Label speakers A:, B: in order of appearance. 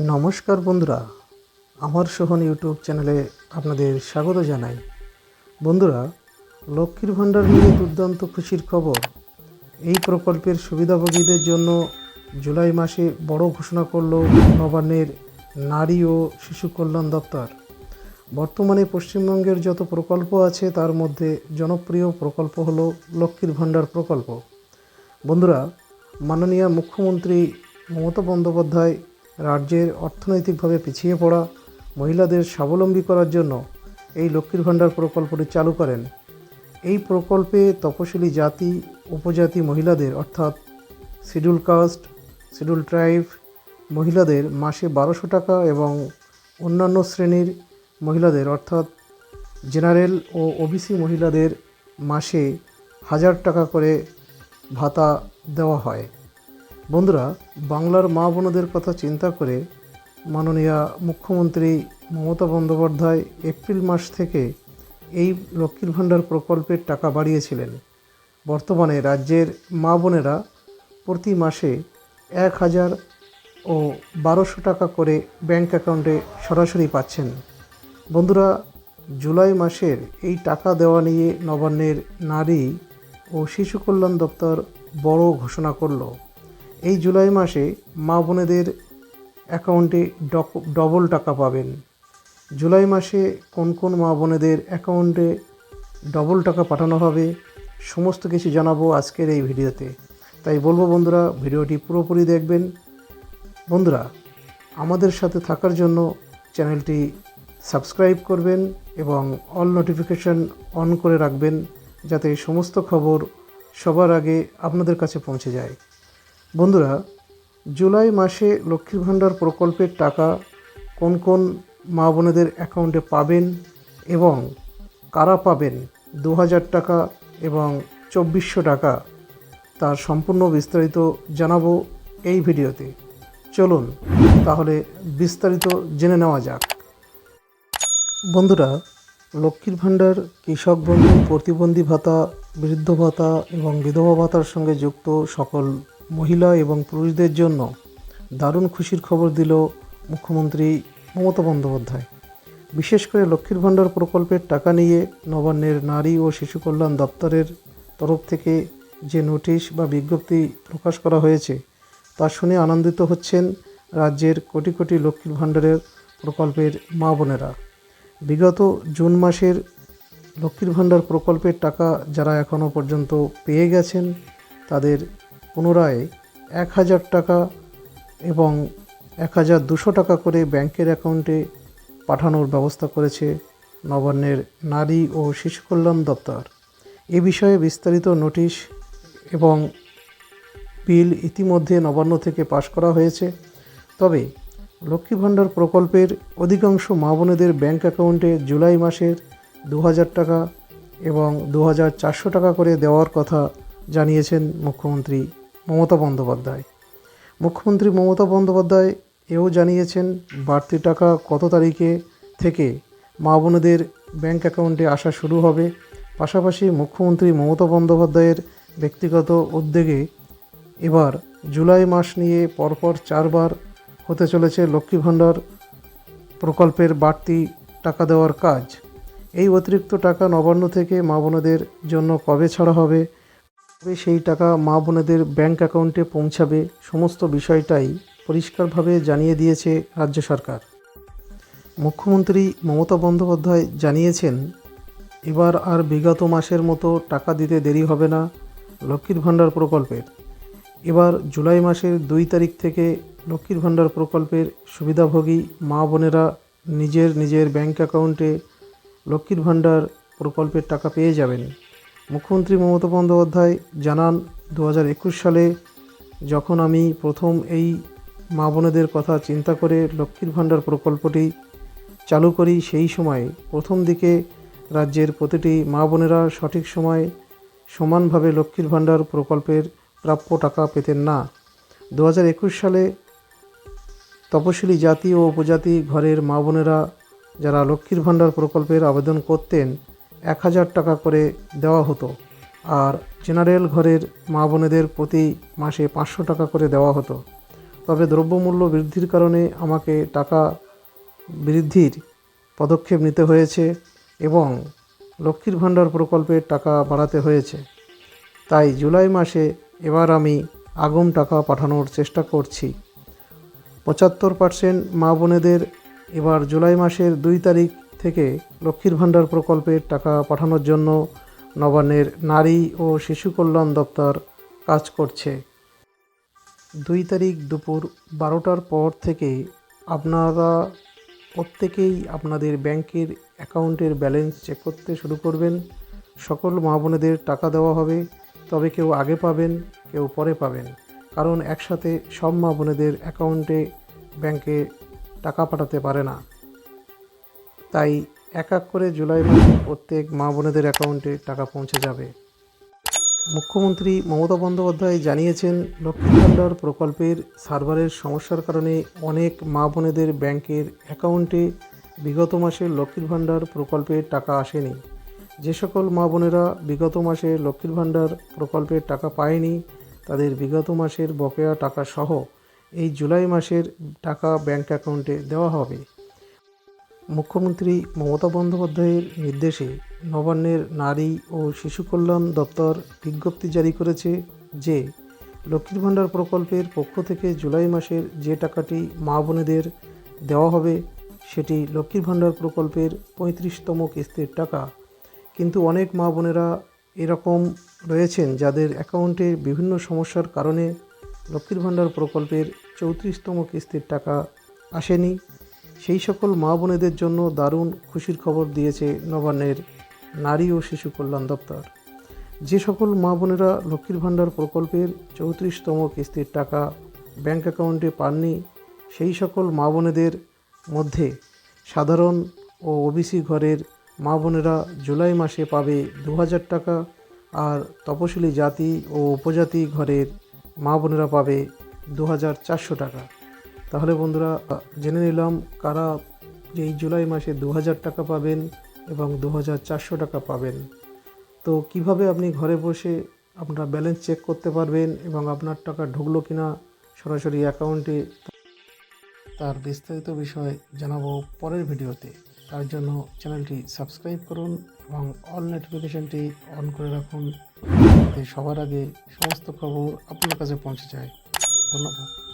A: নমস্কার বন্ধুরা, আমার সোহন ইউটিউব চ্যানেলে আপনাদের স্বাগত জানাই। বন্ধুরা, লক্ষ্মীর ভাণ্ডার নিয়ে দুর্দান্ত খুশির খবর। এই প্রকল্পের সুবিধাভোগীদের জন্য জুলাই মাসে বড় ঘোষণা করল নবান্নের নারী ও শিশু কল্যাণ দপ্তর। বর্তমানে পশ্চিমবঙ্গের যত প্রকল্প আছে তার মধ্যে জনপ্রিয় প্রকল্প হলো লক্ষ্মীর ভাণ্ডার প্রকল্প। বন্ধুরা, মাননীয় মুখ্যমন্ত্রী মমতা বন্দ্যোপাধ্যায় রাজ্যের অর্থনৈতিকভাবে পিছিয়ে পড়া মহিলাদের স্বাবলম্বী করার জন্য এই লক্ষ্মীর ভাণ্ডার প্রকল্পটি চালু করেন। এই প্রকল্পে তপশিলি জাতি উপজাতি মহিলাদের অর্থাৎ শিডিউল কাস্ট, শিডিউল ট্রাইব মহিলাদের মাসে 1200 টাকা এবং অন্যান্য শ্রেণীর মহিলাদের অর্থাৎ জেনারেল ও ওবিসি মহিলাদের মাসে 1000 টাকা করে ভাতা দেওয়া হয়। বন্ধুরা, বাংলার মা বোনদের কথা চিন্তা করে মাননীয় মুখ্যমন্ত্রী মমতা বন্দ্যোপাধ্যায় এপ্রিল মাস থেকে এই লক্ষ্মীর ভাণ্ডার প্রকল্পের টাকা বাড়িয়েছিলেন। বর্তমানে রাজ্যের মা বোনেরা প্রতি মাসে 1000 ও 1200 টাকা করে ব্যাংক অ্যাকাউন্টে সরাসরি পাচ্ছেন। বন্ধুরা, জুলাই মাসের এই টাকা দেওয়া নিয়ে নবান্নের নারী ও শিশু কল্যাণ দপ্তর বড় ঘোষণা করল। এই জুলাই মাসে মা বোনেদের অ্যাকাউন্টে ডবল টাকা পাবেন। জুলাই মাসে কোন কোন মা বোনেদের অ্যাকাউন্টে ডবল টাকা পাঠানো হবে সমস্ত কিছু জানাবো আজকের এই ভিডিওতে। তাই বলবো বন্ধুরা, ভিডিওটি পুরোপুরি দেখবেন। বন্ধুরা, আমাদের সাথে থাকার জন্য চ্যানেলটি সাবস্ক্রাইব করবেন এবং অল নোটিফিকেশন অন করে রাখবেন, যাতে সমস্ত খবর সবার আগে আপনাদের কাছে পৌঁছে যায়। বন্ধুরা, জুলাই মাসে লক্ষ্মীর ভাণ্ডার প্রকল্পের টাকা কোন কোন মা বোনেদের অ্যাকাউন্টে পাবেন এবং কারা পাবেন 2000 টাকা এবং 2400 টাকা, তার সম্পূর্ণ বিস্তারিত জানাবো এই ভিডিওতে। চলুন তাহলে বিস্তারিত জেনে নেওয়া যাক। বন্ধুরা, লক্ষ্মীর ভাণ্ডার, কৃষক বন্ধু, প্রতিবন্ধী ভাতা, বৃদ্ধ ভাতা এবং বিধবা ভাতার সঙ্গে যুক্ত সকল মহিলা এবং পুরুষদের জন্য দারুণ খুশির খবর দিল মুখ্যমন্ত্রী মমতা বন্দ্যোপাধ্যায়। বিশেষ করে লক্ষ্মীর ভাণ্ডার প্রকল্পের টাকা নিয়ে নবান্নের নারী ও শিশু কল্যাণ দপ্তরের তরফ থেকে যে নোটিশ বা বিজ্ঞপ্তি প্রকাশ করা হয়েছে তা শুনে আনন্দিত হচ্ছেন রাজ্যের কোটি কোটি লক্ষ্মীর ভাণ্ডারের প্রকল্পের মা বোনেরা। বিগত জুন মাসের লক্ষ্মীর ভাণ্ডার প্রকল্পের টাকা যারা এখনও পর্যন্ত পেয়ে গেছেন তাদের পুনরায় 1000 টাকা এবং 1200 টাকা করে ব্যাংকের অ্যাকাউন্টে পাঠানোর ব্যবস্থা করেছে নবান্নের নারী ও শিশু কল্যাণ দপ্তর। এ বিষয়ে বিস্তারিত নোটিশ এবং বিল ইতিমধ্যে নবান্ন থেকে পাশ করা হয়েছে। তবে লক্ষ্মী ভাণ্ডার প্রকল্পের অধিকাংশ মা বোনেদের ব্যাংক অ্যাকাউন্টে জুলাই মাসের 2000 টাকা এবং 2400 টাকা করে দেওয়ার কথা জানিয়েছেন মুখ্যমন্ত্রী মমতা বন্দ্যোপাধ্যায়। মুখ্যমন্ত্রী মমতা বন্দ্যোপাধ্যায় এও জানিয়েছেন বাড়তি টাকা কত তারিখে থেকে মা বোনেদের ব্যাংক অ্যাকাউন্টে আসা শুরু হবে। পাশাপাশি মুখ্যমন্ত্রী মমতা বন্দ্যোপাধ্যায়ের ব্যক্তিগত উদ্যোগে এবার জুলাই মাস নিয়ে পরপর 4 বার হতে চলেছে লক্ষ্মী ভাণ্ডার প্রকল্পের বাড়তি টাকা দেওয়ার কাজ। এই অতিরিক্ত টাকা নবান্ন থেকে মা বোনেদের জন্য কবে ছাড়া হবে, কবে সেই টাকা মা বোনেদের ব্যাংক অ্যাকাউন্টে পৌঁছাবে, সমস্ত বিষয়টাই পরিষ্কারভাবে জানিয়ে দিয়েছে রাজ্য সরকার। মুখ্যমন্ত্রী মমতা বন্দ্যোপাধ্যায় জানিয়েছেন এবার আর বিগত মাসের মতো টাকা দিতে দেরি হবে না লক্ষ্মীর ভাণ্ডার প্রকল্পের। এবার জুলাই মাসের 2 তারিখ থেকে লক্ষ্মীর ভাণ্ডার প্রকল্পের সুবিধাভোগী মা বোনেরা নিজের নিজের ব্যাংক অ্যাকাউন্টে লক্ষ্মীর ভাণ্ডার প্রকল্পের টাকা পেয়ে যাবেন। মুখ্যমন্ত্রী মমতা বন্দ্যোপাধ্যায় জানান, 2021 সালে যখন আমি প্রথম এই মা বোনেদের কথা চিন্তা করে লক্ষ্মীর ভাণ্ডার প্রকল্পটি চালু করি, সেই সময় প্রথম দিকে রাজ্যের প্রতিটি মা বোনেরা সঠিক সময় সমানভাবে লক্ষ্মীর ভাণ্ডার প্রকল্পের প্রাপ্য টাকা পেতেন না। 2021 সালে তপশিলি জাতি ও উপজাতি ঘরের মা বোনেরা যারা লক্ষ্মীর ভাণ্ডার প্রকল্পের আবেদন করতেন 1000 টাকা করে দেওয়া হতো, আর জেনারেল ঘরের মা বোনেদের প্রতি মাসে 500 টাকা করে দেওয়া হতো। তবে দ্রব্যমূল্য বৃদ্ধির কারণে আমাকে টাকা বৃদ্ধির পদক্ষেপ নিতে হয়েছে এবং লক্ষ্মীর ভাণ্ডার প্রকল্পের টাকা বাড়াতে হয়েছে। তাই জুলাই মাসে এবার আমি আগাম টাকা পাঠানোর চেষ্টা করছি। 75% মা বোনেদের এবার জুলাই মাসের 2 তারিখ থেকে লক্ষ্মীর ভাণ্ডার প্রকল্পের টাকা পাঠানোর জন্য নবান্নের নারী ও শিশু কল্যাণ দপ্তর কাজ করছে। 2 তারিখ দুপুর 12টার পর থেকে আপনারা প্রত্যেকেই আপনাদের ব্যাংকের অ্যাকাউন্টের ব্যালেন্স চেক করতে শুরু করবেন। সকল মা বোনেদের টাকা দেওয়া হবে, তবে কেউ আগে পাবেন, কেউ পরে পাবেন, কারণ একসাথে সব মা বোনেদের অ্যাকাউন্টে ব্যাংকে টাকা পাঠাতে পারে না। তাই এক এক করে জুলাই মাসে প্রত্যেক মা বোনেদের অ্যাকাউন্টে টাকা পৌঁছে যাবে। মুখ্যমন্ত্রী মমতা বন্দ্যোপাধ্যায় জানিয়েছেন, লক্ষ্মীর ভাণ্ডার প্রকল্পের সার্ভারের সমস্যার কারণে অনেক মা বোনেদের ব্যাংকের অ্যাকাউন্টে বিগত মাসের লক্ষ্মীর ভাণ্ডার প্রকল্পের টাকা আসেনি। যে সকল মা বোনেরা বিগত মাসে লক্ষ্মীর ভাণ্ডার প্রকল্পের টাকা পায়নি, তাদের বিগত মাসের বকেয়া টাকা সহ এই জুলাই মাসের টাকা ব্যাংক অ্যাকাউন্টে দেওয়া হবে। মুখ্যমন্ত্রী মমতা বন্দ্যোপাধ্যায়ের নির্দেশে নবান্নের নারী ও শিশু কল্যাণ দপ্তর বিজ্ঞপ্তি জারি করেছে যে লক্ষ্মীর ভাণ্ডার প্রকল্পের পক্ষ থেকে জুলাই মাসের যে টাকাটি মা বোনেদের দেওয়া হবে সেটি লক্ষ্মীর ভাণ্ডার প্রকল্পের 35তম কিস্তির টাকা। কিন্তু অনেক মা বোনেরা এরকম রয়েছেন যাদের অ্যাকাউন্টে বিভিন্ন সমস্যার কারণে লক্ষ্মীর ভাণ্ডার প্রকল্পের 34তম কিস্তির টাকা আসেনি। সেই সকল মা বোনেদের জন্য দারুণ খুশির খবর দিয়েছে নবান্নের নারী ও শিশু কল্যাণ দপ্তর। যে সকল মা বোনেরা লক্ষ্মীর ভাণ্ডার প্রকল্পের 34তম কিস্তির টাকা ব্যাংক অ্যাকাউন্টে পাননি, সেই সকল মা বোনেদের মধ্যে সাধারণ ও ওবিসি ঘরের মা বোনেরা জুলাই মাসে পাবে 2000 টাকা, আর তপশিলি জাতি ও উপজাতি ঘরের মা বোনেরা পাবে 2400 টাকা। তাহলে বন্ধুরা, জেনে নিলাম কারা এই জুলাই মাসে 2000 টাকা পাবেন এবং 2400 টাকা পাবেন। তো কিভাবে আপনি ঘরে বসে আপনারা ব্যালেন্স চেক করতে পারবেন এবং আপনার টাকা ঢুকলো কিনা সরাসরি অ্যাকাউন্টে, তার বিস্তারিত বিষয় জানাবো পরের ভিডিওতে। তার জন্য চ্যানেলটি সাবস্ক্রাইব করুন এবং অল নোটিফিকেশনটি অন করে রাখুন, যাতে সবার আগে সমস্ত খবর আপনার কাছে পৌঁছে যায়। ধন্যবাদ।